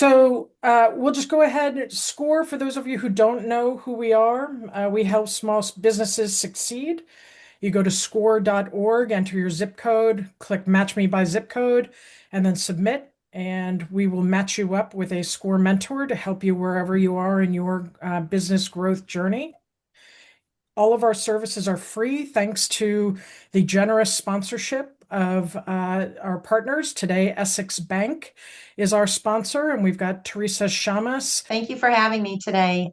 We'll just go ahead and score. For those of you who don't know who we are, we help small businesses succeed. You go to score.org, enter your zip code, click match me by zip code, and then submit. And we will match you up with a SCORE mentor to help you wherever you are in your business growth journey. All of our services are free thanks to the generous sponsorship of our partners. Today, Essex Bank is our sponsor, and we've got Teresa Shamas. Thank you for having me today.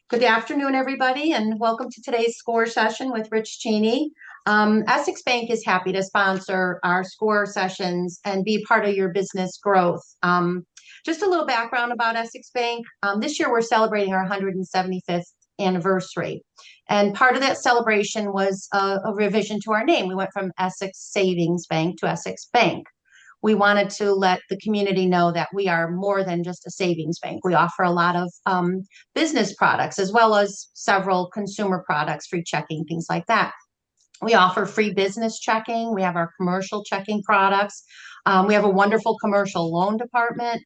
Good afternoon, everybody, and welcome to today's SCORE session with Rich Cheney. Essex Bank is happy to sponsor our SCORE sessions and be part of your business growth. Just a little background about Essex Bank. This year, we're celebrating our 175th anniversary. And part of that celebration was a revision to our name. We went from Essex Savings Bank to Essex Bank. We wanted to let the community know that we are more than just a savings bank. We offer a lot of business products as well as several consumer products, free checking, things like that. We offer free business checking. We have our commercial checking products. We have a wonderful commercial loan department.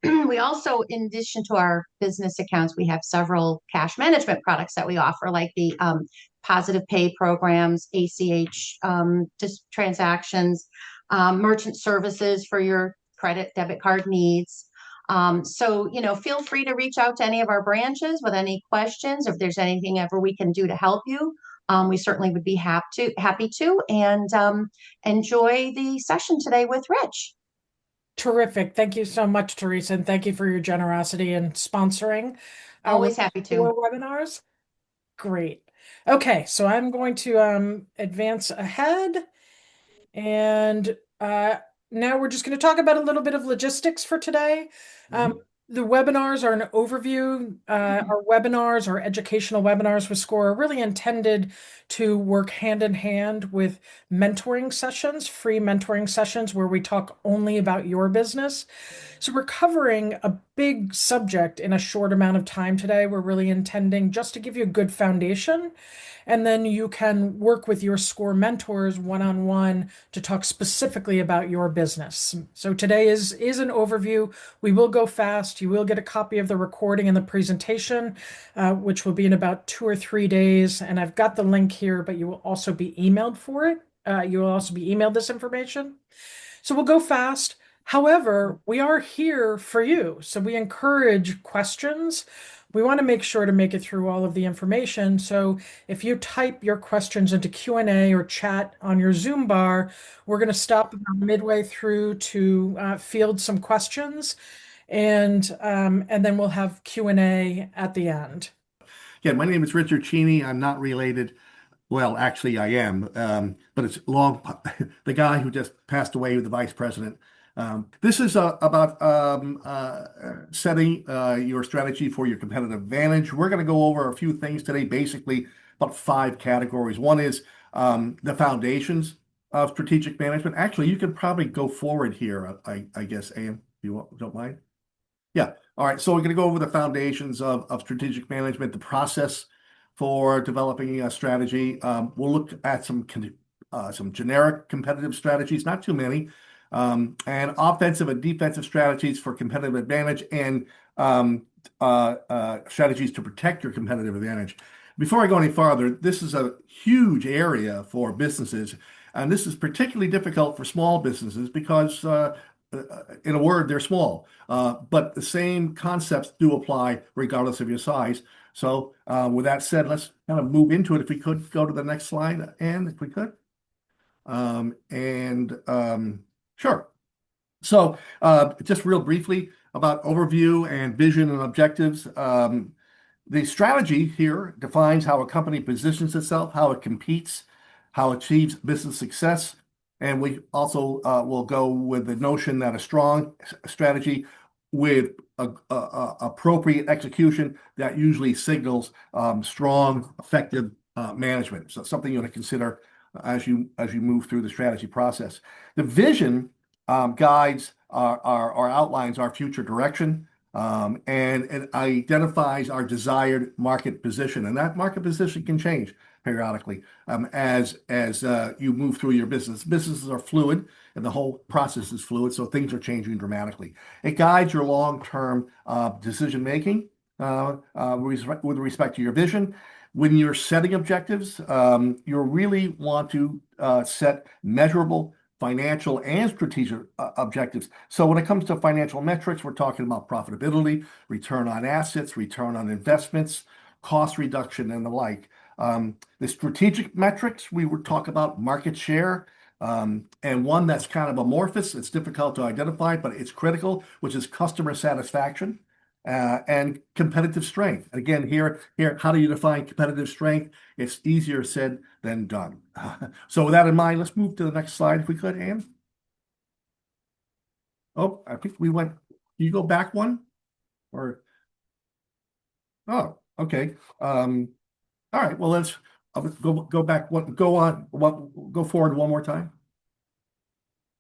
We also, in addition to our business accounts, we have several cash management products that we offer, like the positive pay programs, ACH just transactions, merchant services for your credit debit card needs. Feel free to reach out to any of our branches with any questions. If there's anything ever we can do to help you, we certainly would be happy to, and enjoy the session today with Rich. Terrific. Thank you so much, Teresa, and thank you for your generosity in sponsoring our Always happy to. webinars. Great. Okay, so I'm going to advance ahead. And now we're just going to talk about a little bit of logistics for today. The webinars are an overview. Our webinars, our educational webinars with SCORE are really intended to work hand in hand with mentoring sessions, free mentoring sessions where we talk only about your business. So we're covering a big subject in a short amount of time today. We're really intending just to give you a good foundation, and then you can work with your SCORE mentors one-on-one to talk specifically about your business. So today is an overview. We will go fast. You will get a copy of the recording and the presentation, which will be in about 2 or 3 days. And I've got the link here, but you will also be emailed for it. You will also be emailed this information. So we'll go fast. However, we are here for you. So we encourage questions. We want to make sure to make it through all of the information. So if you type your questions into Q&A or chat on your Zoom bar, we're going to stop about midway through to field some questions, and then we'll have Q&A at the end. Yeah, my name is Richard Cheney. I'm not related. Well, actually, I am, but it's the guy who just passed away, the vice president. This is about setting your strategy for your competitive advantage. We're going to go over a few things today, basically about 5 categories. One is the foundations of strategic management. Actually, you could probably go forward here, I guess, Ann, if you don't mind. Yeah. All right. So we're going to go over the foundations of strategic management, the process for developing a strategy. We'll look at some generic competitive strategies, not too many. And offensive and defensive strategies for competitive advantage, and strategies to protect your competitive advantage. Before I go any farther, this is a huge area for businesses, and this is particularly difficult for small businesses because, in a word, they're small. But the same concepts do apply regardless of your size. So with that said, let's kind of move into it. If we could go to the next slide, Ann, if we could. Sure. So just real briefly about overview and vision and objectives. The strategy here defines how a company positions itself, how it competes, how it achieves business success. And we also will go with the notion that a strong strategy with appropriate execution that usually signals strong, effective management. So something you want to consider as you move through the strategy process. The vision guides or outlines our future direction, and it identifies our desired market position. And that market position can change periodically as you move through your business. Businesses are fluid, and the whole process is fluid, so things are changing dramatically. It guides your long-term decision making with respect to your vision. When you're setting objectives, you really want to set measurable financial and strategic objectives. So when it comes to financial metrics, we're talking about profitability, return on assets, return on investments, cost reduction, and the like. The strategic metrics, we would talk about market share, and one that's kind of amorphous. It's difficult to identify, but it's critical, which is customer satisfaction and competitive strength. Again, here, how do you define competitive strength? It's easier said than done. So with that in mind, let's move to the next slide if we could, Anne. Oh, I think we went. Can you go back one? Or okay. All right. Well, let's go back one. Go forward one more time.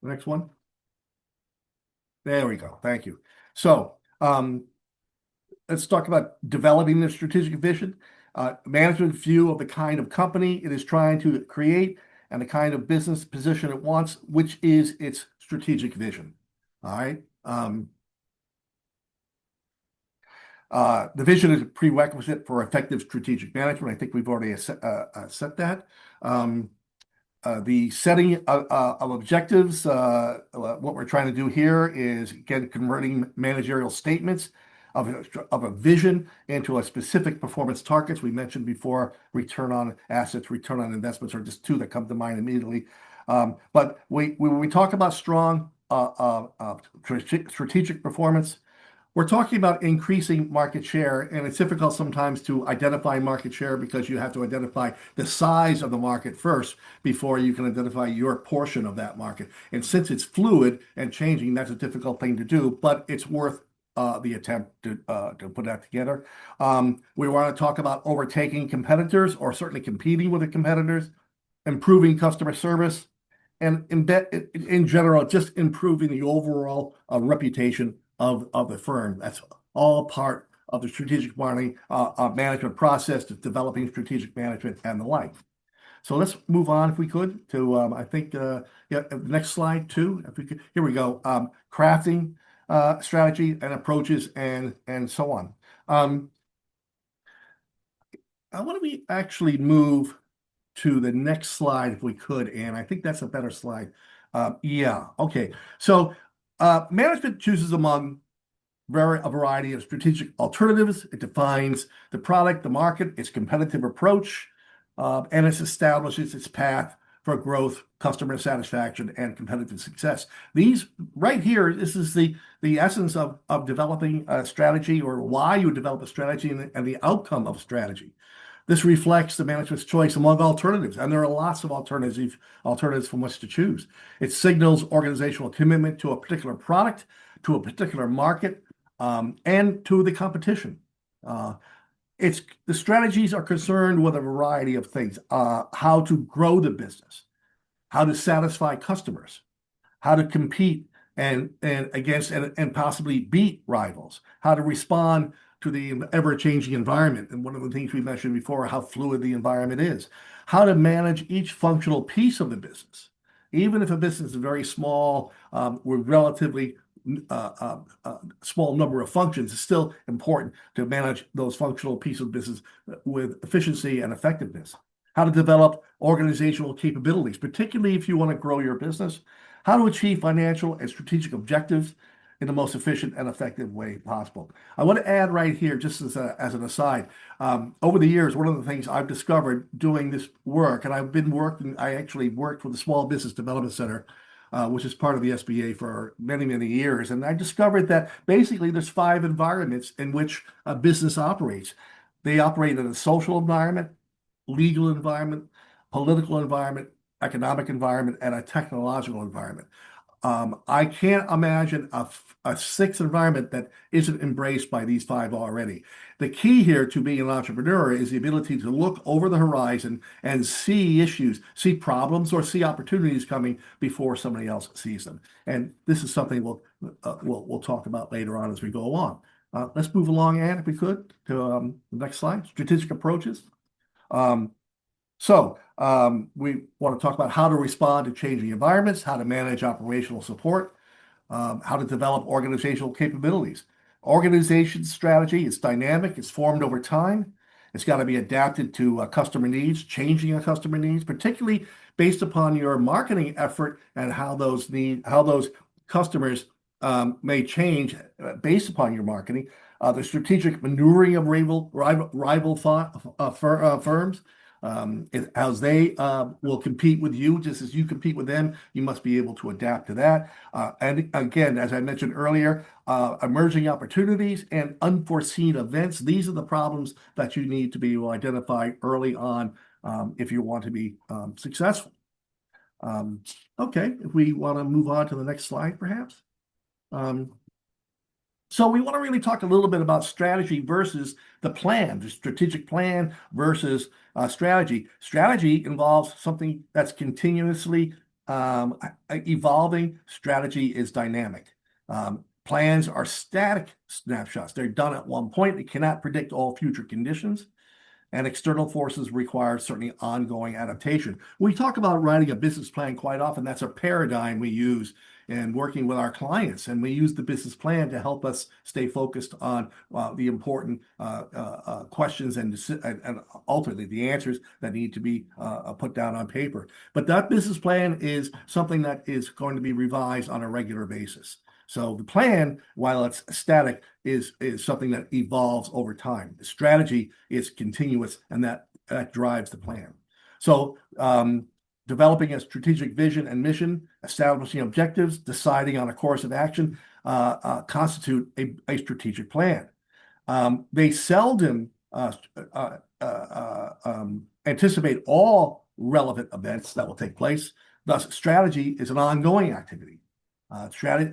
The next one. There we go. Thank you. So, let's talk about developing the strategic vision, management view of the kind of company it is trying to create and the kind of business position it wants, which is its strategic vision. All right. The vision is a prerequisite for effective strategic management. I think we've already set that. The setting of objectives, what we're trying to do here is, again, converting managerial statements of a vision into a specific performance targets. We mentioned before, return on assets, return on investments are just two that come to mind immediately. But when we talk about strong strategic performance, we're talking about increasing market share, and it's difficult sometimes to identify market share because you have to identify the size of the market first before you can identify your portion of that market. And since it's fluid and changing, that's a difficult thing to do, but it's worth the attempt to put that together. We want to talk about overtaking competitors or certainly competing with the competitors, improving customer service, and in general, just improving the overall reputation of the firm. That's all part of the strategic management process, to developing strategic management and the like. So let's move on, if we could, to I think next slide too, if we could. Here we go. Crafting strategy and approaches and so on. I want to actually move to the next slide if we could, and I think that's a better slide. Yeah. Okay. So management chooses among a variety of strategic alternatives. It defines the product, the market, its competitive approach, and it establishes its path for growth, customer satisfaction, and competitive success. These right here, this is the essence of developing a strategy, or why you develop a strategy, and the outcome of strategy. This reflects the management's choice among alternatives, and there are lots of alternatives from which to choose. It signals organizational commitment to a particular product, to a particular market, and to the competition. The strategies are concerned with a variety of things: how to grow the business, how to satisfy customers, how to compete and against and possibly beat rivals, how to respond to the ever-changing environment. And one of the things we mentioned before, how fluid the environment is, how to manage each functional piece of the business. Even if a business is very small, with relatively small number of functions, it's still important to manage those functional pieces of business with efficiency and effectiveness. How to develop organizational capabilities, particularly if you want to grow your business. How to achieve financial and strategic objectives in the most efficient and effective way possible. I want to add right here, just as an aside, over the years, one of the things I've discovered doing this work, and I actually worked for the Small Business Development Center, which is part of the SBA for many, many years. And I discovered that basically there's 5 environments in which a business operates. They operate in a social environment, legal environment, political environment, economic environment, and a technological environment. I can't imagine a 6th environment that isn't embraced by these 5 already. The key here to being an entrepreneur is the ability to look over the horizon and see issues, see problems, or see opportunities coming before somebody else sees them. And this is something we'll talk about later on as we go along. Let's move along, Anne, if we could, to the next slide, strategic approaches. So we want to talk about how to respond to changing environments, how to manage operational support, how to develop organizational capabilities. Organization strategy is dynamic, it's formed over time. It's got to be adapted to customer needs, changing customer needs, particularly based upon your marketing effort and how those customers may change based upon your marketing. The strategic maneuvering of firms, as they will compete with you, just as you compete with them, you must be able to adapt to that. And again, as I mentioned earlier, emerging opportunities and unforeseen events, these are the problems that you need to be able to identify early on if you want to be successful. Um, okay, if we want to move on to the next slide, perhaps. Um, so we want to really talk a little bit about strategy versus the plan, the strategic plan versus strategy. Strategy involves something that's continuously evolving. Strategy is dynamic. Plans are static snapshots. They're done at one point. They cannot predict all future conditions. And external forces require certainly ongoing adaptation. We talk about writing a business plan quite often. That's a paradigm we use in working with our clients. And we use the business plan to help us stay focused on the important questions and ultimately the answers that need to be put down on paper. But that business plan is something that is going to be revised on a regular basis. So the plan, while it's static, is something that evolves over time. The strategy is continuous, and that drives the plan. So developing a strategic vision and mission, establishing objectives, deciding on a course of action constitute a strategic plan. They seldom anticipate all relevant events that will take place. Thus, strategy is an ongoing activity. A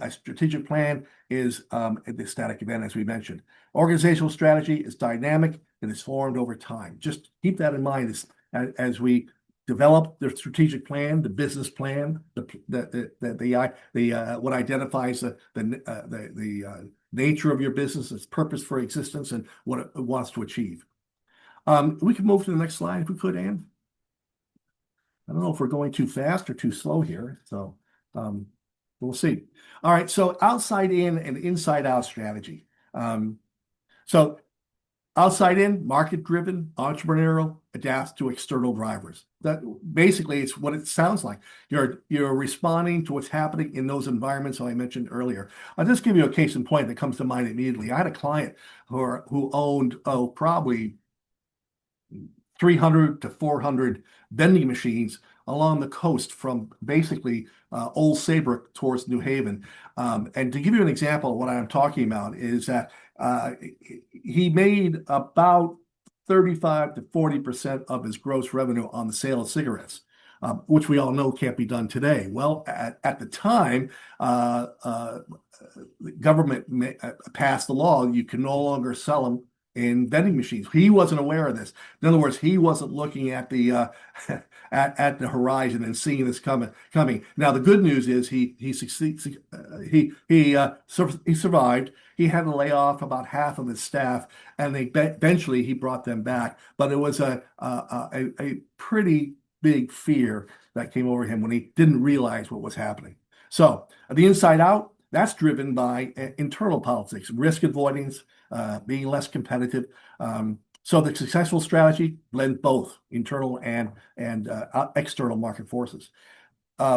strategic plan is the static event, as we mentioned. Organizational strategy is dynamic and is formed over time. Just keep that in mind as we develop the strategic plan, the business plan, what identifies the nature of your business, its purpose for existence, and what it wants to achieve. We can move to the next slide if we could, Anne. I don't know if we're going too fast or too slow here, so we'll see. All right, so outside in and inside out strategy. So outside in, market driven, entrepreneurial, adapts to external drivers. That basically it's what it sounds like. You're responding to what's happening in those environments I mentioned earlier. I'll just give you a case in point that comes to mind immediately. I had a client who owned probably 300 to 400 vending machines along the coast from basically Old Saybrook towards New Haven. And to give you an example of what I'm talking about is that he made about 35 to 40% of his gross revenue on the sale of cigarettes, which we all know can't be done today. Well, at the time, the government passed the law, you can no longer sell them in vending machines. He wasn't aware of this. In other words, he wasn't looking at the at the horizon and seeing this coming. Now, the good news is he survived. He had to lay off about half of his staff, and eventually he brought them back. But it was a pretty big fear that came over him when he didn't realize what was happening. So the inside out, that's driven by internal politics, risk avoidance, being less competitive. So the successful strategy blends both internal and external market forces.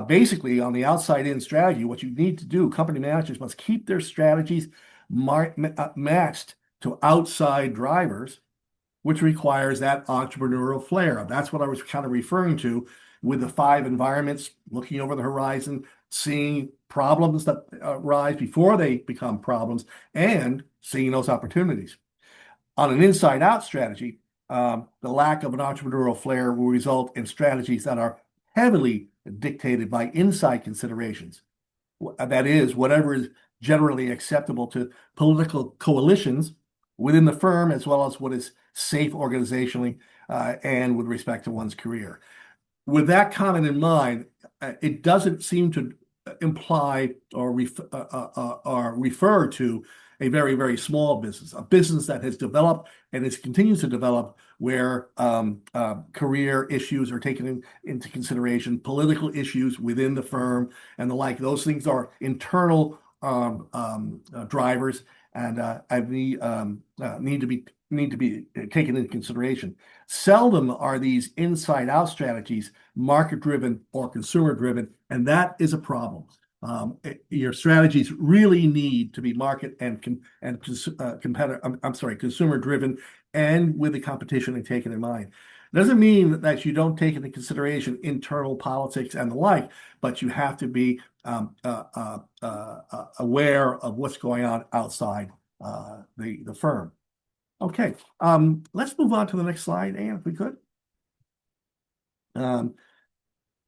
Basically, on the outside in strategy, what you need to do, company managers must keep their strategies matched to outside drivers, which requires that entrepreneurial flair. That's what I was kind of referring to with the 5 environments, looking over the horizon, seeing problems that arise before they become problems, and seeing those opportunities. On an inside-out strategy, the lack of an entrepreneurial flair will result in strategies that are heavily dictated by inside considerations. That is, whatever is generally acceptable to political coalitions within the firm, as well as what is safe organizationally and with respect to one's career. With that comment in mind, it doesn't seem to imply or refer to a very, very small business, a business that has developed and is continues to develop where career issues are taken into consideration, political issues within the firm and the like. Those things are internal drivers and need to be taken into consideration. Seldom are these inside out strategies market driven or consumer driven, and that is a problem. Your strategies really need to be market and competitor. I'm sorry, consumer driven, and with the competition and taken in mind. Doesn't mean that you don't take into consideration internal politics and the like, but you have to be aware of what's going on outside the firm. Okay, let's move on to the next slide, Anne, if we could.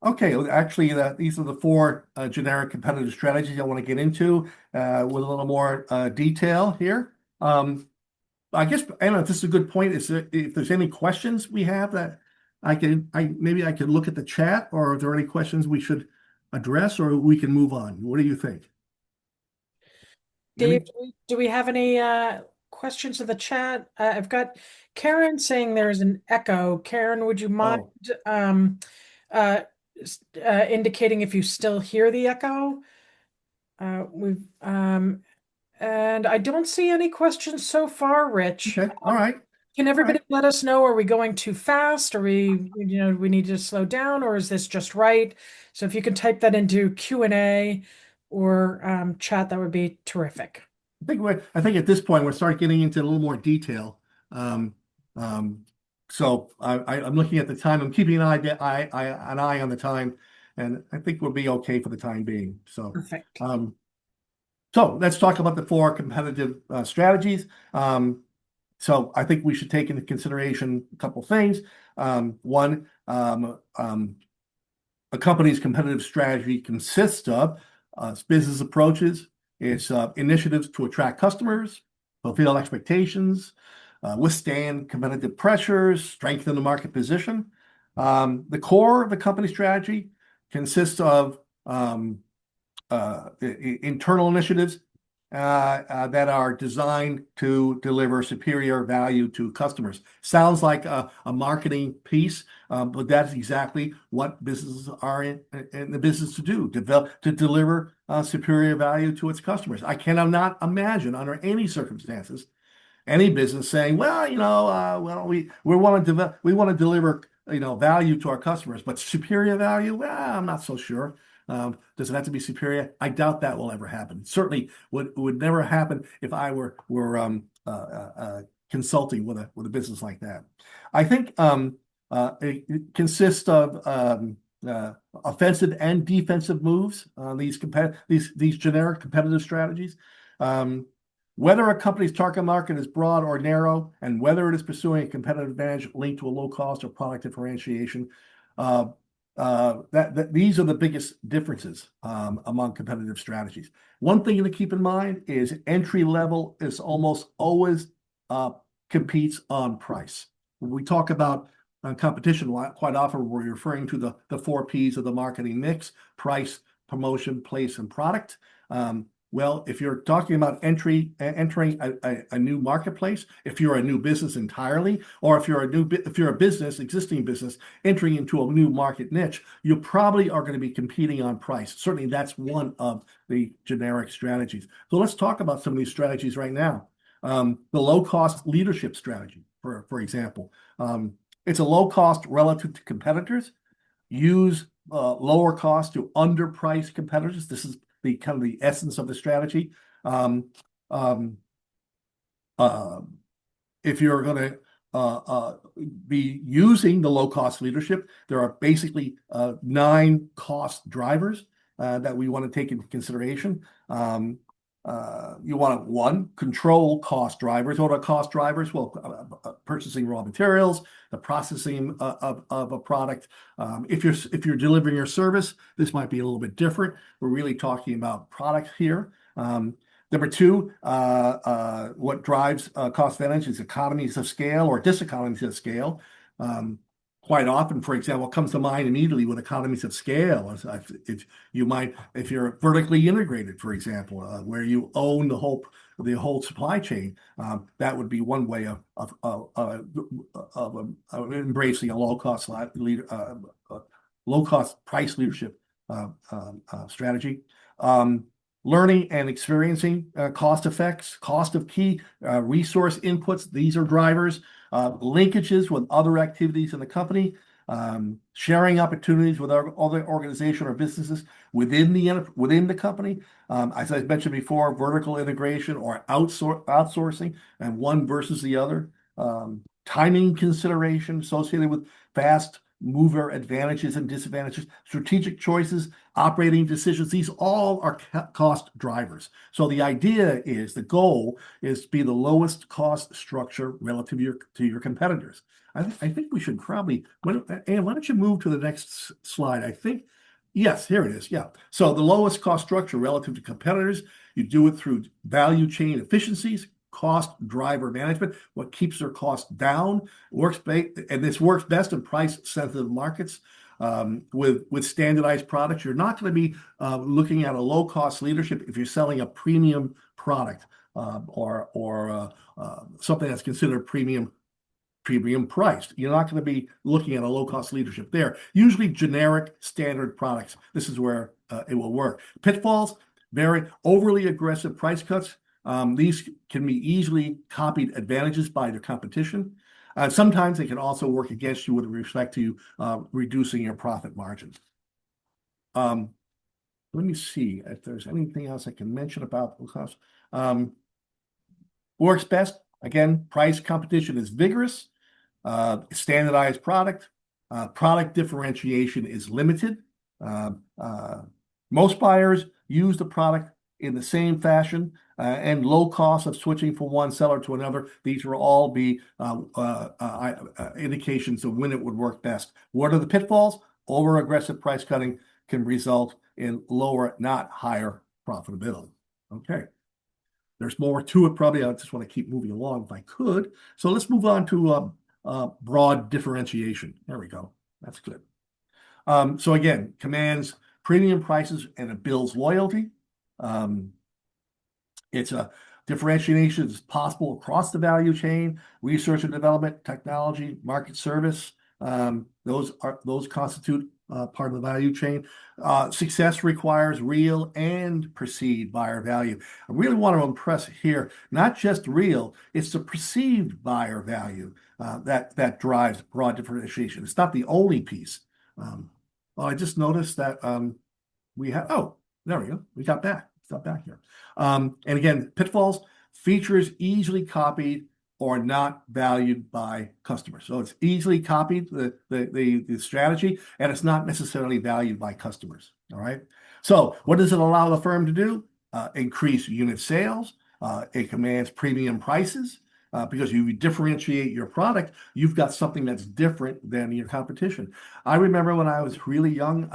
Okay, actually, these are the four generic competitive strategies I want to get into with a little more detail here. I guess, Anna, this is a good point. If there's any questions we have that maybe I could look at the chat, or are there any questions we should address, or we can move on? What do you think? Dave, do we have any questions in the chat? I've got Karen saying there's an echo. Karen, would you mind uh, indicating if you still hear the echo? And I don't see any questions so far, Rich. Okay, all right. Can everybody let us know, are we going too fast? Are we need to slow down, or is this just right? So if you can type that into Q&A or chat, that would be terrific. I think at this point we're starting getting into a little more detail. So I'm looking at the time. I'm keeping an eye on the time, and I think we'll be okay for the time being. So Perfect. So let's talk about the four competitive strategies. So I think we should take into consideration a couple things. One, a company's competitive strategy consists of business approaches, its initiatives to attract customers, fulfill expectations, withstand competitive pressures, strengthen the market position. The core of the company strategy consists of internal initiatives that are designed to deliver superior value to customers. Sounds like a marketing piece, but that's exactly what businesses are in the business to do, to deliver superior value to its customers. I cannot imagine under any circumstances any business saying, well, we want to deliver value to our customers, but superior value, well, I'm not so sure. Does it have to be superior? I doubt that will ever happen. Certainly would never happen if I were consulting with a business like that. I think it consists of offensive and defensive moves on these generic competitive strategies. Whether a company's target market is broad or narrow, and whether it is pursuing a competitive advantage linked to a low cost or product differentiation, these are the biggest differences among competitive strategies. One thing to keep in mind is entry level is almost always competes on price. When we talk about competition, quite often we're referring to the four P's of the marketing mix: price, promotion, place, and product. Well, if you're talking about entering a new marketplace, if you're a new business entirely, or if you're existing business entering into a new market niche, you probably are going to be competing on price. Certainly, that's one of the generic strategies. So let's talk about some of these strategies right now. The low-cost leadership strategy, for example, it's a low cost relative to competitors. Use lower cost to underprice competitors. This is the kind of the essence of the strategy. If you're going to be using the low-cost leadership, there are basically 9 cost drivers that we want to take into consideration. You want to, control cost drivers. What are cost drivers? Well, purchasing raw materials, the processing of a product. If you're delivering your service, this might be a little bit different. We're really talking about product here. Number 2, what drives cost advantage is economies of scale or diseconomies of scale. Quite often, for example, what comes to mind immediately with economies of scale, if you're vertically integrated, for example, where you own the whole the whole supply chain, that would be one way of embracing a low cost price leadership strategy. Learning and experiencing cost effects, cost of key resource inputs. These are drivers. Linkages with other activities in the company. Sharing opportunities with other organization or businesses within the company. As I mentioned before, vertical integration or outsourcing, and one versus the other. Timing consideration associated with fast mover advantages and disadvantages, strategic choices, operating decisions. These all are cost drivers. So the idea is, the goal is to be the lowest cost structure relative to your competitors. I think we should probably, Ann, why don't you move to the next slide? I think, yes, here it is. Yeah. So the lowest cost structure relative to competitors, you do it through value chain efficiencies, cost driver management, what keeps their costs down, and this works best in price sensitive markets. With standardized products, you're not going to be looking at a low cost leadership if you're selling a premium product or something that's considered premium priced. You're not going to be looking at a low cost leadership there. Usually generic standard products. This is where it will work. Pitfalls: very overly aggressive price cuts. These can be easily copied advantages by the competition. Sometimes they can also work against you with respect to reducing your profit margins. Let me see if there's anything else I can mention about low cost. Works best. Again, price competition is vigorous. Standardized product. Product differentiation is limited. Most buyers use the product in the same fashion, and low cost of switching from one seller to another. These will all be indications of when it would work best. What are the pitfalls? Over aggressive price cutting can result in lower, not higher profitability. Okay. There's more to it. Probably I just want to keep moving along if I could. So let's move on to broad differentiation. There we go. That's good. So again, commands premium prices and it builds loyalty. It's a differentiation is possible across the value chain, research and development, technology, market service. Those constitute part of the value chain. Success requires real and perceived buyer value. I really want to impress here, not just real, it's the perceived buyer value that drives broad differentiation. It's not the only piece. I just noticed that we have, oh, there we go. We got back. Stop back here. And again, pitfalls: features easily copied or not valued by customers. So it's easily copied, the strategy, and it's not necessarily valued by customers. All right. So what does it allow the firm to do? Increase unit sales. It commands premium prices. Because you differentiate your product, you've got something that's different than your competition. I remember when I was really young,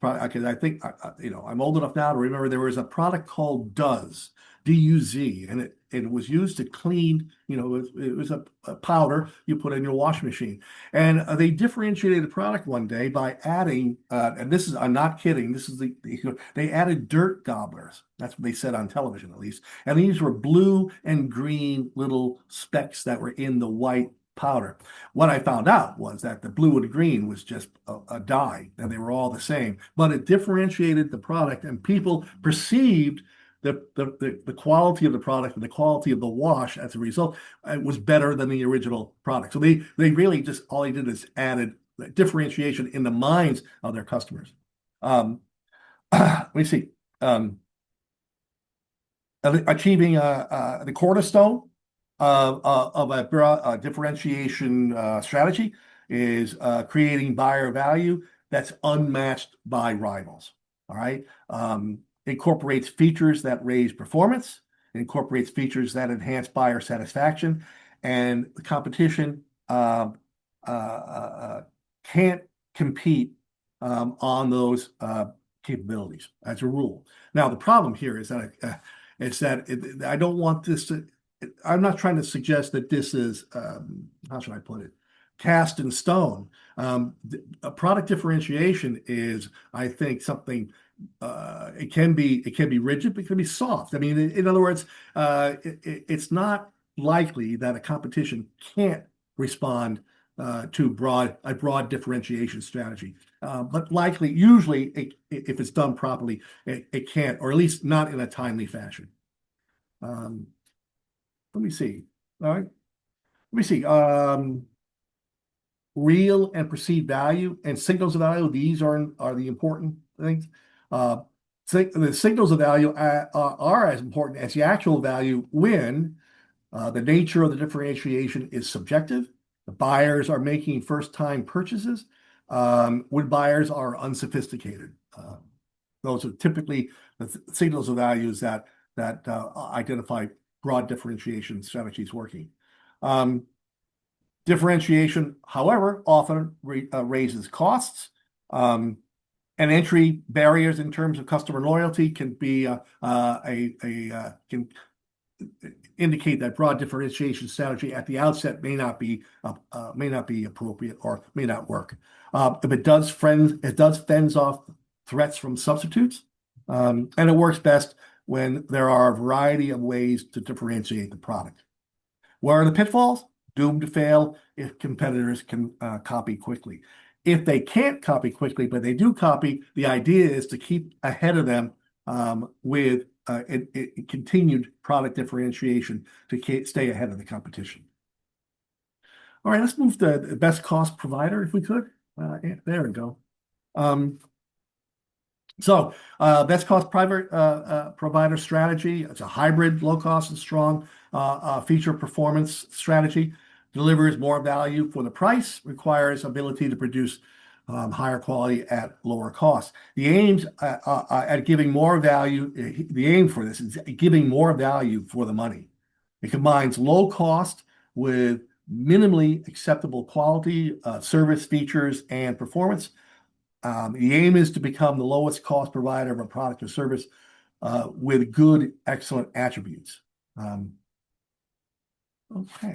because I think I'm old enough now to remember there was a product called Duz, D-U-Z, and it was used to clean. It was a powder you put in your washing machine, and they differentiated the product one day by adding, and this is, I'm not kidding, this is they added dirt gobblers. That's what they said on television, at least. And these were blue and green little specks that were in the white powder. What I found out was that the blue and green was just a dye, and they were all the same. But it differentiated the product, and people perceived the quality of the product and the quality of the wash as a result. It was better than the original product. So they really just, all they did is added differentiation in the minds of their customers. Let me see. Achieving the cornerstone of a differentiation strategy is creating buyer value that's unmatched by rivals. All right. Incorporates features that raise performance, incorporates features that enhance buyer satisfaction, and the competition can't compete on those capabilities as a rule. Now, the problem here is that I don't want this to. I'm not trying to suggest that this is how should I put it, cast in stone. A product differentiation is, I think, something it can be rigid, but it can be soft. I mean, in other words, it's not likely that a competition can't respond to a broad differentiation strategy. But likely, usually, if it's done properly, it can't, or at least not in a timely fashion. Um, Let me see. All right. Let me see. Real and perceived value and signals of value. These are the important things. Uh, the signals of value are as important as the actual value when the nature of the differentiation is subjective. The buyers are making first-time purchases. When buyers are unsophisticated. Those are typically the signals of values that identify broad differentiation strategies working. Differentiation, however, often raises costs. And entry barriers in terms of customer loyalty can be can indicate that broad differentiation strategy at the outset may not be appropriate or may not work. If it does fends off threats from substitutes, and it works best when there are a variety of ways to differentiate the product. Where are the pitfalls? Doomed to fail if competitors can copy quickly. If they can't copy quickly, but they do copy, the idea is to keep ahead of them with continued product differentiation to stay ahead of the competition. All right, let's move to the best cost provider if we could. Yeah, there we go. Best cost provider strategy. It's a hybrid, low cost and strong feature performance strategy. Delivers more value for the price, requires ability to produce higher quality at lower cost. The aims at giving more value, the aim for this is giving more value for the money. It combines low cost with minimally acceptable quality, service features, and performance. The aim is to become the lowest cost provider of a product or service with good, excellent attributes. Okay.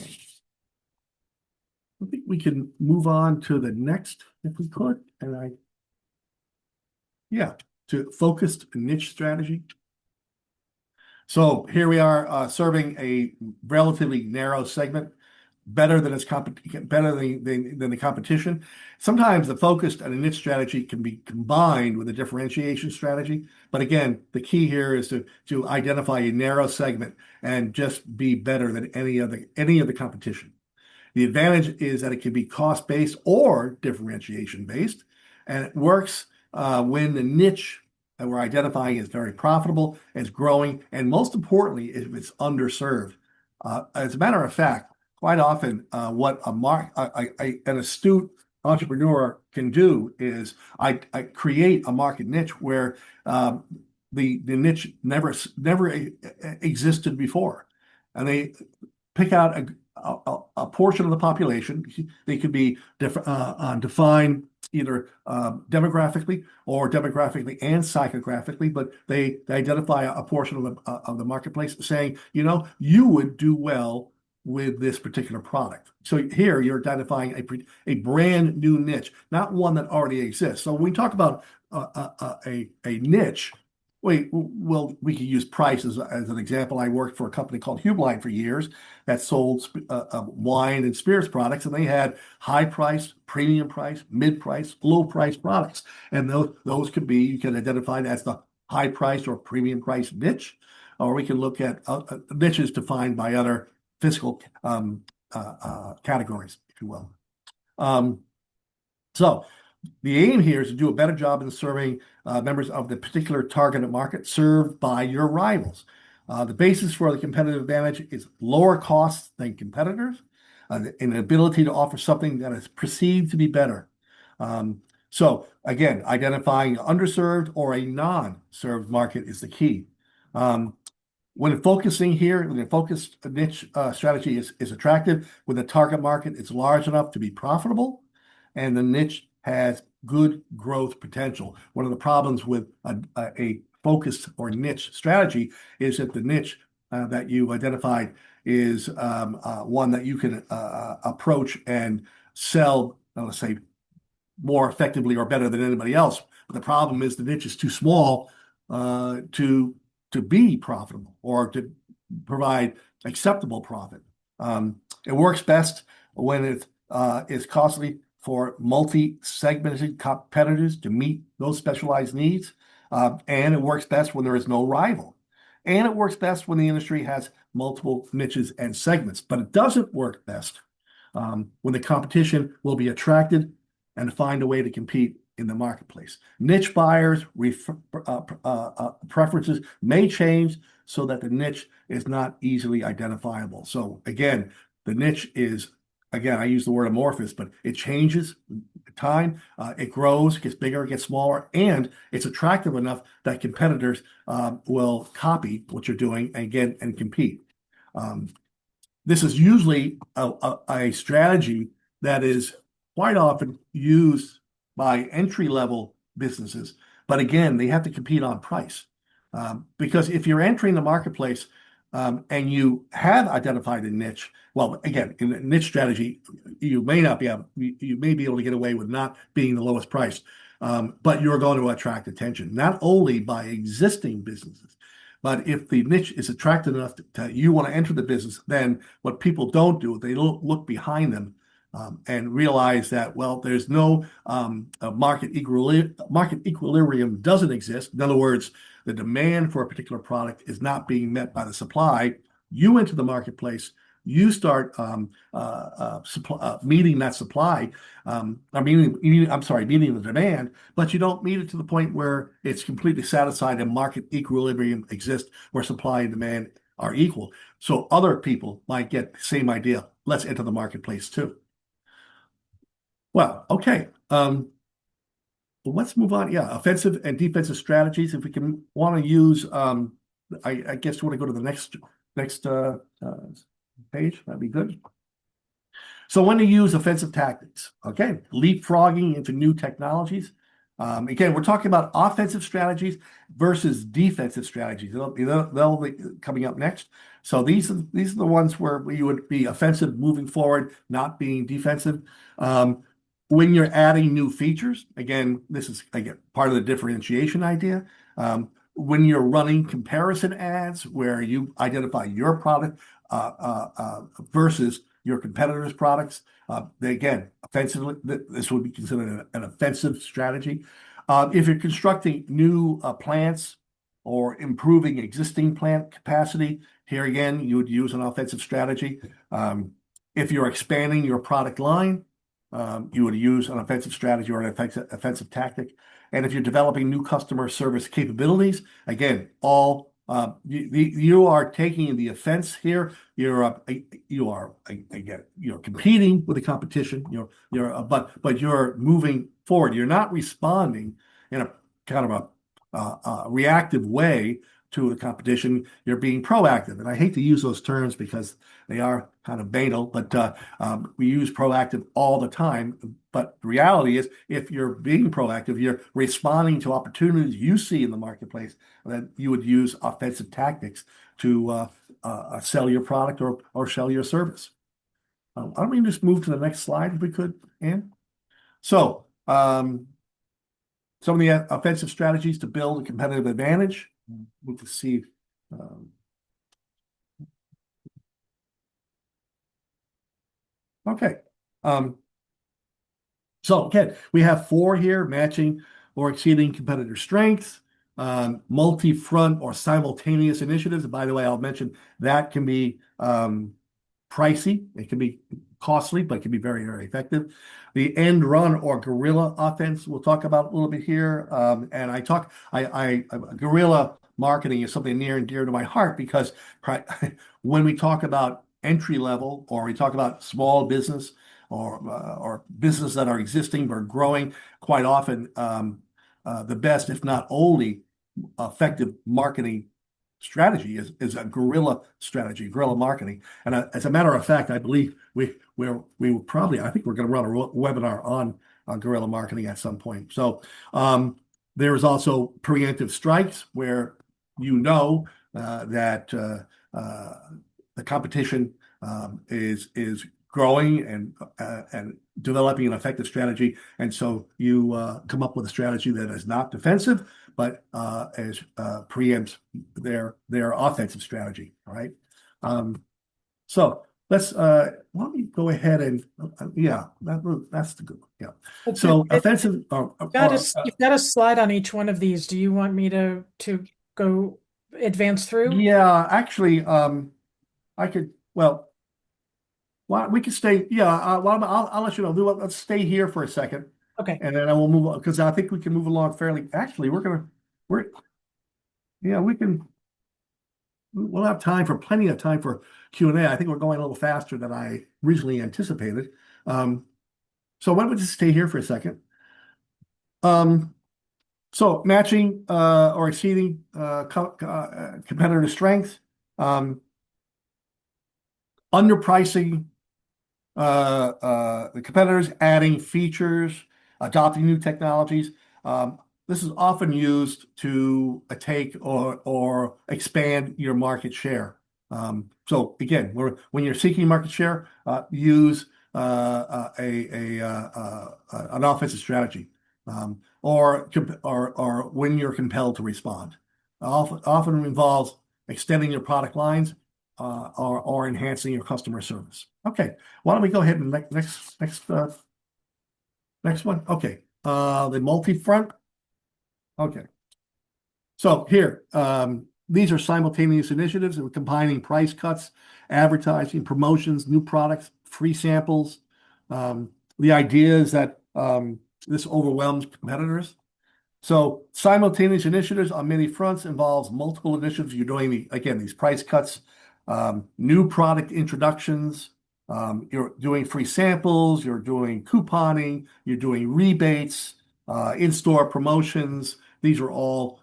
I think we can move on to the next, if we could. To focused niche strategy. So here we are serving a relatively narrow segment, better than the competition. Sometimes the focused and a niche strategy can be combined with a differentiation strategy. But again, the key here is to identify a narrow segment and just be better than any of the competition. The advantage is that it can be cost-based or differentiation-based, and it works when the niche that we're identifying is very profitable, is growing, and most importantly, if it's underserved. As a matter of fact, quite often what an astute entrepreneur can do is I create a market niche where the niche never existed before, and they pick out a portion of the population. They could be defined either demographically and psychographically, but they identify a portion of the marketplace saying, you would do well with this particular product. So here you're identifying a brand new niche, not one that already exists. So when we talk about a niche, we could use price as an example. I worked for a company called Hubeline for years that sold wine and spirits products, and they had high price, premium price, mid price, low price products. And those could be, you can identify it as the high price or premium price niche, or we can look at niches defined by other fiscal categories, if you will. So the aim here is to do a better job in serving members of the particular targeted market served by your rivals. The basis for the competitive advantage is lower costs than competitors, and an ability to offer something that is perceived to be better. So again, identifying underserved or a non-served market is the key. When focusing here, the focused niche strategy is attractive. When the target market is large enough to be profitable, and the niche has good growth potential. One of the problems with a focused or niche strategy is that the niche that you've identified is one that you can approach and sell, let's say, more effectively or better than anybody else, The problem is the niche is too small to be profitable or to provide acceptable profit. It works best when it is costly for multi-segmented competitors to meet those specialized needs. And it works best when there is no rival. And it works best when the industry has multiple niches and segments. But it doesn't work best when the competition will be attracted and find a way to compete in the marketplace. Niche buyers' preferences may change so that the niche is not easily identifiable. So again, the niche is, again, I use the word amorphous, but it changes with time. It grows, gets bigger, gets smaller, and it's attractive enough that competitors will copy what you're doing and compete. This is usually a strategy that is quite often used by entry-level businesses. But again, they have to compete on price. Because if you're entering the marketplace and you have identified a niche, well, again, in a niche strategy, you may be able to get away with not being the lowest price, but you're going to attract attention, not only by existing businesses, but if the niche is attractive enough that you want to enter the business, then what people don't do, they look behind them and realize that, well, there's no market equilibrium doesn't exist. In other words, the demand for a particular product is not being met by the supply. You enter the marketplace, you start meeting that supply, meeting the demand, but you don't meet it to the point where it's completely satisfied and market equilibrium exists where supply and demand are equal. So other people might get the same idea. Let's enter the marketplace too. Well, okay. Let's move on. Yeah, offensive and defensive strategies. If we can want to use, I guess you want to go to the next page. That'd be good. So when to use offensive tactics, okay, leapfrogging into new technologies. Again, we're talking about offensive strategies versus defensive strategies. They'll be coming up next. So these are the ones where you would be offensive moving forward, not being defensive. When you're adding new features, again, this is part of the differentiation idea. When you're running comparison ads where you identify your product versus your competitors' products, again, offensively, this would be considered an offensive strategy. If you're constructing new plants or improving existing plant capacity, here again, you would use an offensive strategy. If you're expanding your product line, you would use an offensive strategy or an offensive tactic. And if you're developing new customer service capabilities, again, you are taking the offense here. You're competing with the competition. But you're moving forward. You're not responding in a kind of a reactive way to the competition. You're being proactive, and I hate to use those terms because they are kind of banal, but we use proactive all the time. But the reality is, if you're being proactive, you're responding to opportunities you see in the marketplace, then you would use offensive tactics to sell your product or sell your service. Why don't we just move to the next slide if we could, Ann? So some of the offensive strategies to build a competitive advantage. We can see. Okay. So again, we have 4 here: matching or exceeding competitor strengths, multi-front or simultaneous initiatives. And by the way, I'll mention that can be pricey. It can be costly, but it can be very, very effective. The end run or guerrilla offense we'll talk about a little bit here. And guerrilla marketing is something near and dear to my heart because when we talk about entry level or we talk about small business or business that are existing but growing, quite often the best, if not only effective marketing strategy is a guerrilla strategy, guerrilla marketing. And as a matter of fact, I believe we will probably, I think we're going to run a webinar on guerrilla marketing at some point. So there is also preemptive strikes where that the competition is growing and developing an effective strategy. And so you come up with a strategy that is not defensive, but preempts their offensive strategy. All right. So let me go ahead and yeah, that's the good one. Yeah. So offensive You've got a slide on each one of these. Do you want me to go advance through? yeah, actually, I could, well, we could stay. Yeah, I'll let you know. Let's stay here for a second, Okay. and then I will move on because I think we can move along fairly. Actually, we're, yeah, we'll have plenty of time for Q&A. I think we're going a little faster than I originally anticipated. So why don't we just stay here for a second? So matching or exceeding competitor strength, underpricing the competitors, adding features, adopting new technologies. This is often used to take or expand your market share. So again, when you're seeking market share, use an offensive strategy, or when you're compelled to respond. Often involves extending your product lines or enhancing your customer service. Okay, why don't we go ahead and next one? Okay, the multi-front. Okay, so here, these are simultaneous initiatives that are combining price cuts, advertising, promotions, new products, free samples. The idea is that this overwhelms competitors. So simultaneous initiatives on many fronts involves multiple initiatives. You're doing again these price cuts, new product introductions. You're doing free samples. You're doing couponing. You're doing rebates, in-store promotions. These are all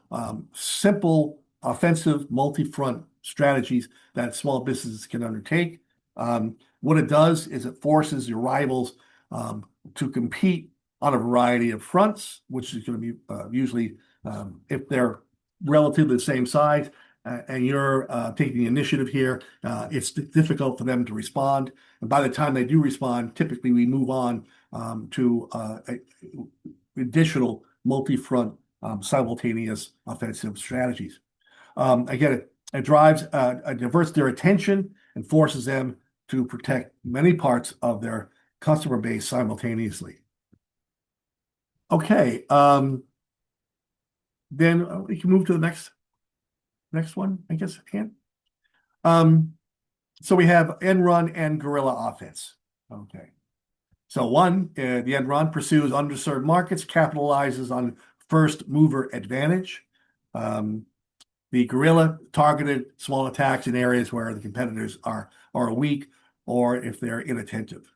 simple, offensive, multi-front strategies that small businesses can undertake. What it does is it forces your rivals to compete on a variety of fronts, which is going to be usually, if they're relatively the same size and you're taking the initiative here, it's difficult for them to respond. And by the time they do respond, typically we move on to additional multi-front simultaneous offensive strategies. Again, it diverts their attention and forces them to protect many parts of their customer base simultaneously. Okay, then we can move to the next one, I guess I can. So we have end run and guerrilla offense. Okay. So the end run pursues underserved markets, capitalizes on first mover advantage. The guerrilla targeted small attacks in areas where the competitors are weak or if they're inattentive.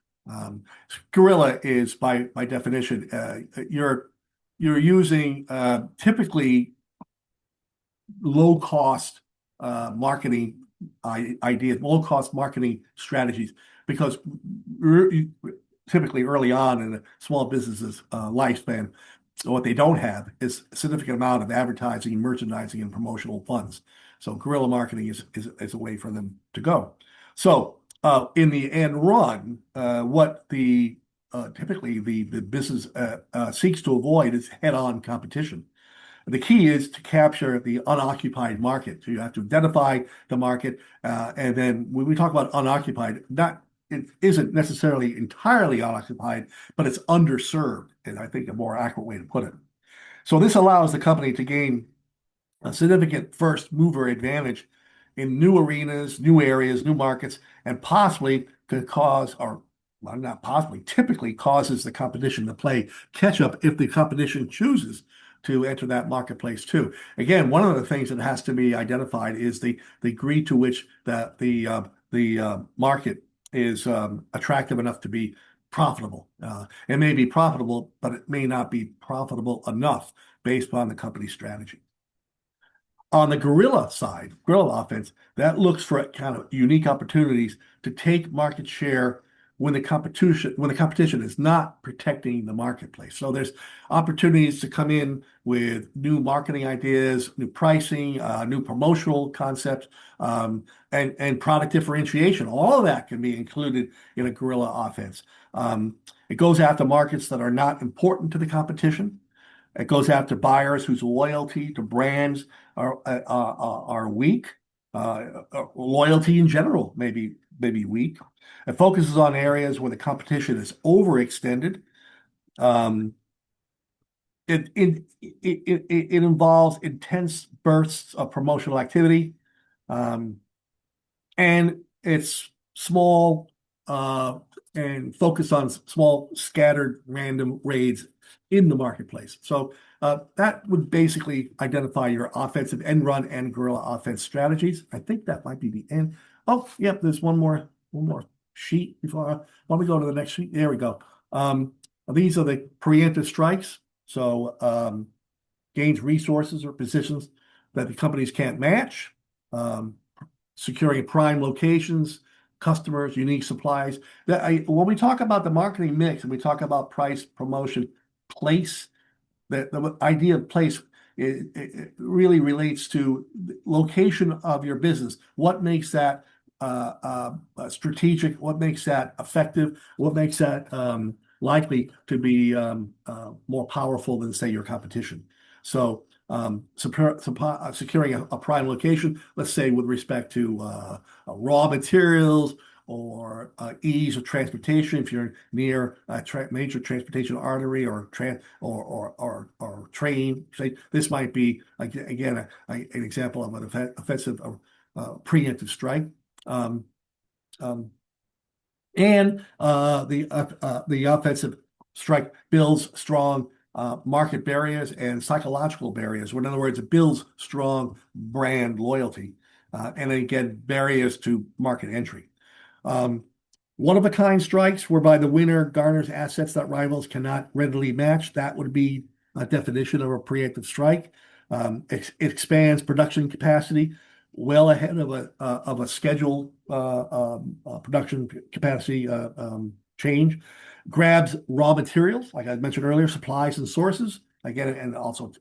Guerrilla is by definition, you're using typically low cost marketing ideas, low cost marketing strategies, because typically early on in a small business's lifespan, what they don't have is a significant amount of advertising, merchandising, and promotional funds. So guerrilla marketing is a way for them to go. So in the end run, what typically the business seeks to avoid is head-on competition. The key is to capture the unoccupied market. So you have to identify the market, and then when we talk about unoccupied, it isn't necessarily entirely unoccupied, but it's underserved, and I think a more accurate way to put it. So this allows the company to gain a significant first mover advantage in new arenas, new areas, new markets, and possibly could cause, or well, not possibly, typically causes the competition to play catch up if the competition chooses to enter that marketplace too. Again, one of the things that has to be identified is the degree to which the market is attractive enough to be profitable. It may be profitable, but it may not be profitable enough based on the company's strategy. On the guerrilla side, guerrilla offense, that looks for kind of unique opportunities to take market share when the competition is not protecting the marketplace. So there's opportunities to come in with new marketing ideas, new pricing, new promotional concepts, and product differentiation. All of that can be included in a guerrilla offense. It goes after markets that are not important to the competition. It goes after buyers whose loyalty to brands are weak. Loyalty in general may be weak. It focuses on areas where the competition is overextended. Um, it involves intense bursts of promotional activity, um, and it's small and focused on small, scattered, random raids in the marketplace. So that would basically identify your offensive end run and guerrilla offense strategies. I think that might be the end. Oh, yep, there's one more sheet before. Why don't we go to the next sheet? There we go. These are the preemptive strikes. So gains resources or positions that the companies can't match. Securing prime locations, customers, unique supplies. When we talk about the marketing mix and we talk about price, promotion, place, the idea of place it really relates to the location of your business. What makes that strategic? What makes that effective? What makes that likely to be more powerful than, say, your competition? So securing a prime location, let's say with respect to raw materials or ease of transportation, if you're near a major transportation artery or train, say, this might be again an example of an offensive preemptive strike. And the offensive strike builds strong market barriers and psychological barriers. In other words, it builds strong brand loyalty, and again, barriers to market entry. One-of-a-kind strikes whereby the winner garners assets that rivals cannot readily match. That would be a definition of a preemptive strike. It expands production capacity well ahead of a scheduled production capacity change. Grabs raw materials, like I mentioned earlier, supplies and sources, again, and also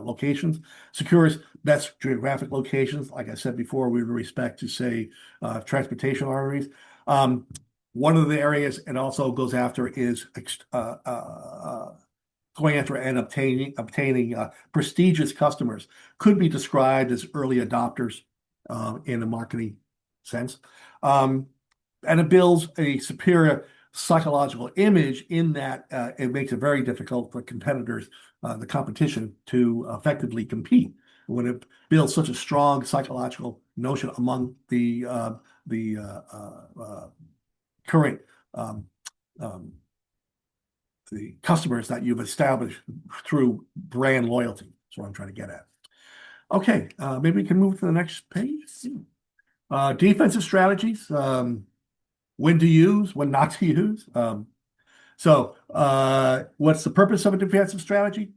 locations. Secures best geographic locations, like I said before, with respect to, say, transportation arteries. One of the areas it also goes after is going after and obtaining prestigious customers. Could be described as early adopters in a marketing sense. And it builds a superior psychological image in that it makes it very difficult for competitors, the competition, to effectively compete. When it builds such a strong psychological notion among the current the customers that you've established through brand loyalty. That's what I'm trying to get at. Okay, maybe we can move to the next page. Defensive strategies, when to use, when not to use. So what's the purpose of a defensive strategy?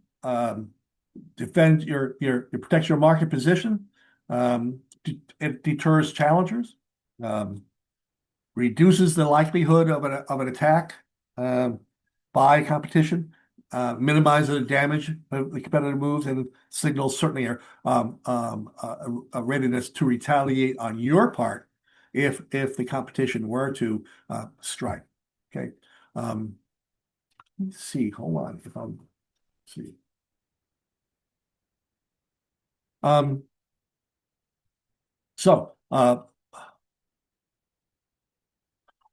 Defend it protects your market position. It deters challengers. Reduces the likelihood of an attack by competition. Minimizes the damage of the competitive moves, and signals certainly a readiness to retaliate on your part if the competition were to strike. Okay. Let's see. Hold on. If I'm see. So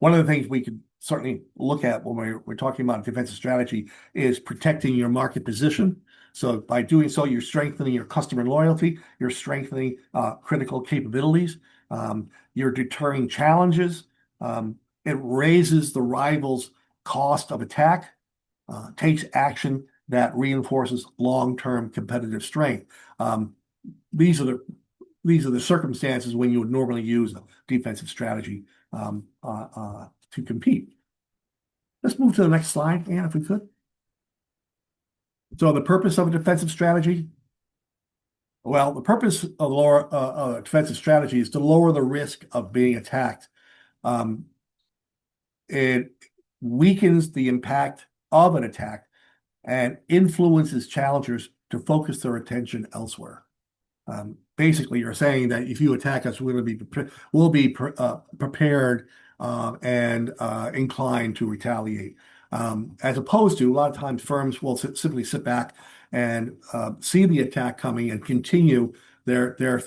one of the things we could certainly look at when we're talking about defensive strategy is protecting your market position. So by doing so, you're strengthening your customer loyalty, you're strengthening critical capabilities, you're deterring challenges, it raises the rival's cost of attack, takes action that reinforces long-term competitive strength. These are the circumstances when you would normally use a defensive strategy to compete. Let's move to the next slide, Anne, if we could. So the purpose of a defensive strategy. Well, the purpose of a defensive strategy is to lower the risk of being attacked. it weakens the impact of an attack and influences challengers to focus their attention elsewhere. Basically, you're saying that if you attack us, we'll be prepared and inclined to retaliate. As opposed to a lot of times, firms will simply sit back and see the attack coming and continue their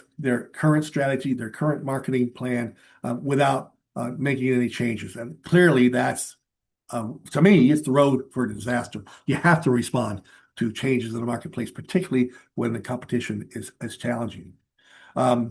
current strategy, their current marketing plan without making any changes. And clearly, that's to me, it's the road for disaster. You have to respond to changes in the marketplace, particularly when the competition is challenging. A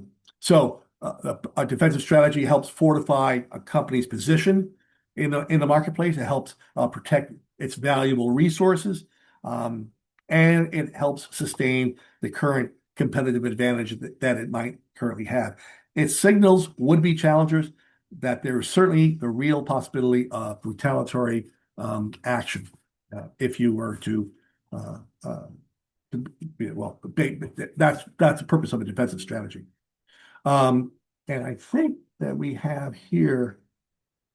defensive strategy helps fortify a company's position in the marketplace. It helps protect its valuable resources, and it helps sustain the current competitive advantage that it might currently have. It signals would-be challengers that there is certainly the real possibility of retaliatory action if you were to well, that's the purpose of a defensive strategy. And I think that we have here,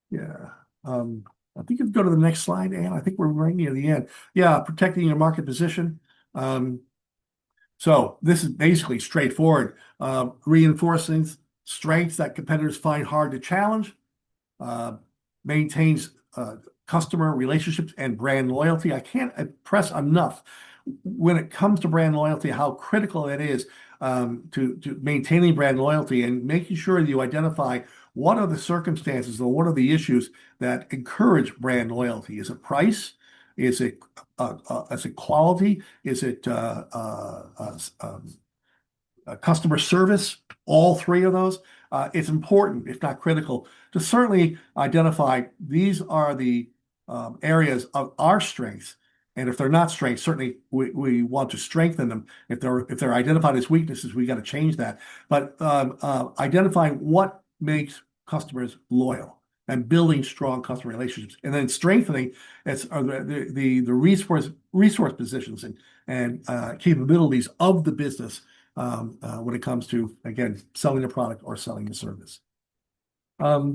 yeah. I think you can go to the next slide, Ann. I think we're right near the end. Yeah, protecting your market position. So this is basically straightforward. Reinforcing strengths that competitors find hard to challenge, maintains customer relationships and brand loyalty. I can't impress enough when it comes to brand loyalty how critical it is to maintaining brand loyalty and making sure that you identify what are the circumstances or what are the issues that encourage brand loyalty. Is it price? Is it quality? Is it customer service? All three of those. It's important, if not critical, to certainly identify these are the areas of our strengths. And if they're not strengths, certainly we want to strengthen them. If they're identified as weaknesses, we got to change that. But identifying what makes customers loyal and building strong customer relationships, and then strengthening the resource positions and capabilities of the business when it comes to, again, selling a product or selling a service. I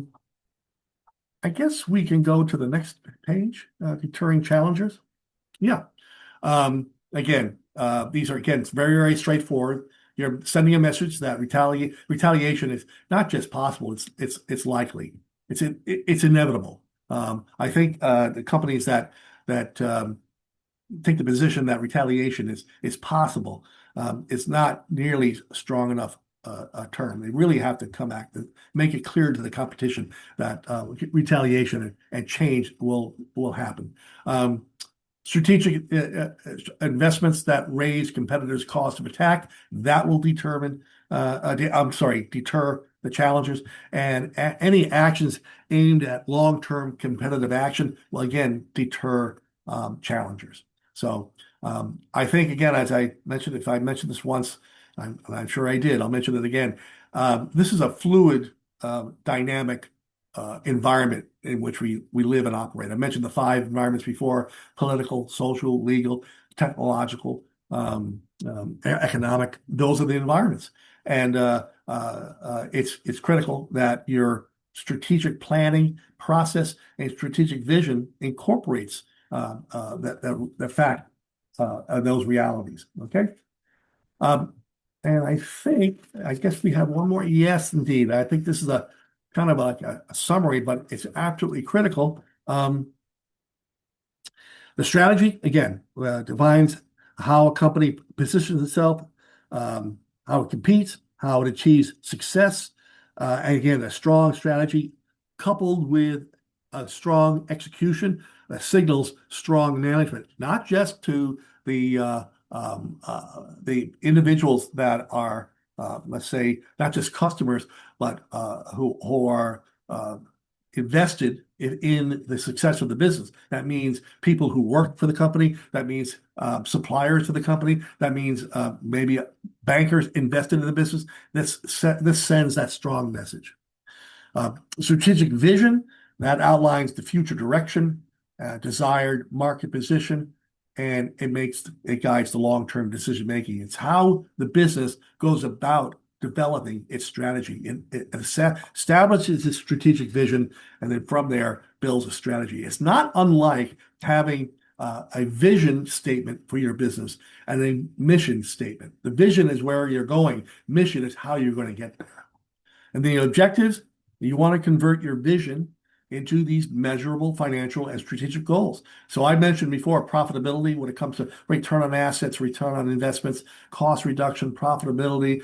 guess we can go to the next page, deterring challengers. Yeah. Again, these are, again, it's very, very straightforward. You're sending a message that retaliation is not just possible, it's likely. It's inevitable. I think the companies that take the position that retaliation is possible, it's not nearly strong enough a term. They really have to come back to make it clear to the competition that retaliation and change will happen. Strategic investments that raise competitors' cost of attack, that will deter the challengers, and any actions aimed at long-term competitive action will again deter challengers. So I think, again, as I mentioned, if I mentioned this once, I'm sure I did, I'll mention it again. This is a fluid, dynamic environment in which we live and operate. I mentioned the 5 environments before: political, social, legal, technological, economic. Those are the environments. And it's critical that your strategic planning process and strategic vision incorporates the fact of those realities. Okay. And I guess we have one more. Yes, indeed. I think this is a kind of like a summary, but it's absolutely critical. The strategy, again, defines how a company positions itself, how it competes, how it achieves success. And again, a strong strategy coupled with a strong execution signals strong management, not just to the individuals that are, let's say, not just customers, but who are invested in the success of the business. That means people who work for the company. That means suppliers to the company. That means maybe bankers invested in the business. This sends that strong message. Strategic vision, that outlines the future direction, desired market position, and it guides the long-term decision making. It's how the business goes about developing its strategy. It establishes its strategic vision, and then from there builds a strategy. It's not unlike having a vision statement for your business and a mission statement. The vision is where you're going. Mission is how you're going to get there. And the objectives, you want to convert your vision into these measurable financial and strategic goals. So I mentioned before profitability when it comes to return on assets, return on investments, cost reduction, profitability.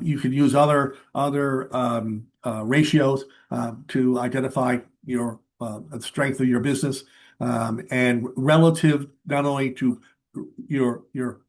You could use other ratios to identify your strength of your business and relative not only to your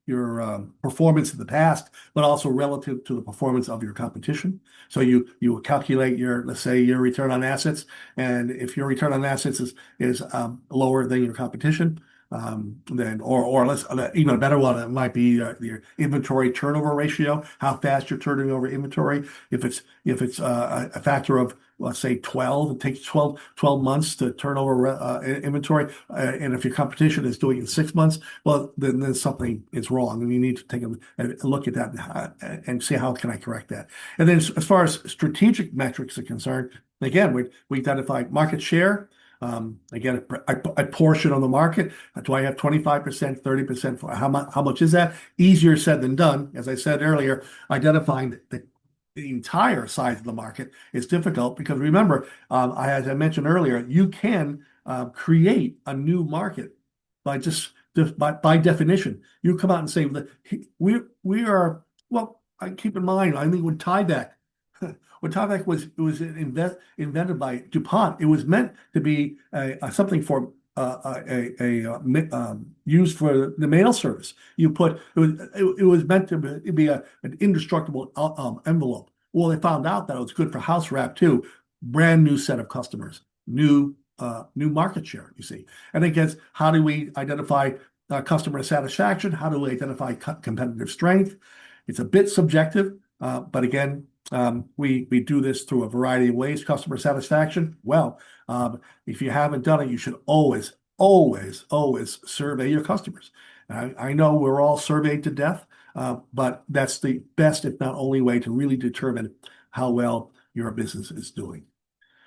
performance in the past, but also relative to the performance of your competition. So you calculate let's say your return on assets, and if your return on assets is lower than your competition, then or let's even a better one, it might be your inventory turnover ratio, how fast you're turning over inventory. If it's a factor of, let's say 12, it takes 12 months to turn over inventory. And if your competition is doing it in 6 months, well, then something is wrong. And you need to take a look at that and see how can I correct that. And then as far as strategic metrics are concerned, again, we identified market share. Again, a portion of the market. Do I have 25%, 30%? How much is that? Easier said than done. As I said earlier, identifying the entire size of the market is difficult because remember, as I mentioned earlier, you can create a new market by by definition. You come out and say we are, well, I keep in mind, I think when Tyvek was invented by DuPont, it was meant to be something for used for the mail service. It was meant to be an indestructible envelope. Well, they found out that it was good for house wrap too. Brand new set of customers, new market share. You see, and again, how do we identify customer satisfaction? How do we identify competitive strength? It's a bit subjective, but again. We do this through a variety of ways. Customer satisfaction. Well, if you haven't done it, you should always survey your customers. I know we're all surveyed to death, but that's the best, if not only way to really determine how well your business is doing.